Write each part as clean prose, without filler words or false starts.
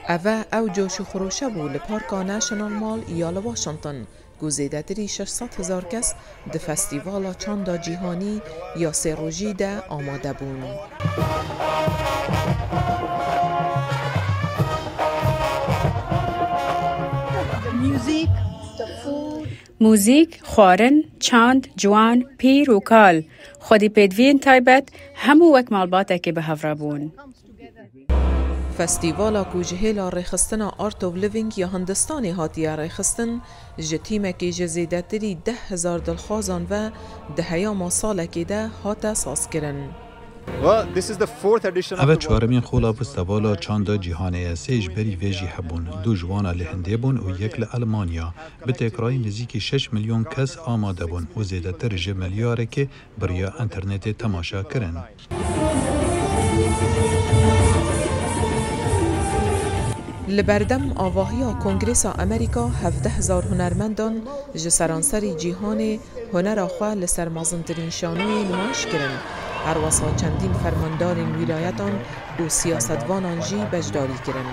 اوه او جوش و خروشه بو لپارکا ناشنال مال ایال واشنطن گزیده تری 600,000 کس ده فستیوالا چاندا جیهانی یا سروژی ده آماده بون. موزیک، خوارن، چاند، جوان، پیر و کال خودی پیدوین تایبت همو وک مالباته که به هفرابون. فستیوالا کو جهیلا ریخستنا آرت آف لیوینگ یا هندستانی هاتیه ریخستن جتیمه که جزیده تری 10,000 دلخوازان و دهیاما ساله که ده هاته ساز کرن. اوه چوارمین خولا فستیوالا چاندا جیهانی سیج بری ویجی هبون دو جوانا لهنده بون و یک لألمانیا به تکرای نزدیکی 6 میلیون کس آماده بون و زیده تر جه ملیاره که بریا انترنت تماشا کرن. لبردم آواهیا کنگرس امریکا 17,000 هنرمندان جسرانسری جیهان هنر آخواه لسر مازندرین شانوی نمایش کرن. هر واسا چندین فرماندارین ولایتان و سیاستوانان جی بجداری کرن.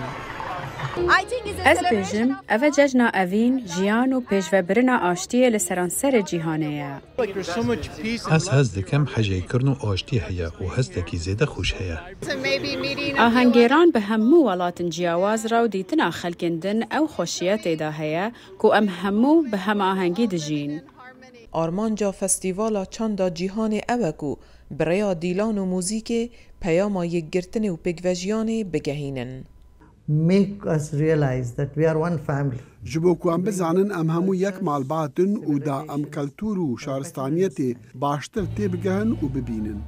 از بیجم اوه ججنا اوین جیان و پیشو برنا آشتیه لسرانسر جیهانه. از هز دکم حجه کرن و آشتی هیا و هز دکی زیده خوش هیا. آهنگیران به همو ولاتن جیاواز را و دیتنا خلکندن او خوشیت ایدا هیا که ام همو به هم آهنگی دجین. آرمانجا فستیوالا چاندا جیهان اوکو برای دیلان و موزیک پیاما یک گرتن و پگوژیان بگهینن. Make us realize that we are one family. جبوکو ام بزانن ام همو یک مالباتن و دا ام کلتور و شهرستانیت باشتر تی بگهن و ببینن.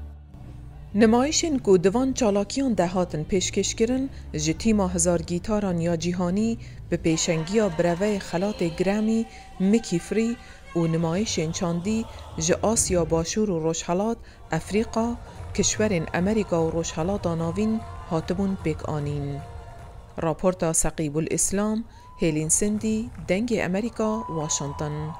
نمایشین کو دوان چالاکیان دهاتن پیشکش کرن جتیما 1000 گیتاران یا جیهانی به پیشنگیا بروه خلات گرامی میکی فری و نمایشین چاندی ج آسیا باشور و روشحالات افریقا کشورین امریکا و روشحالات ناوین هاتبون پیک آنین. راپورتا سقیب الاسلام هیلین سندی دنگ امریکا واشنطن.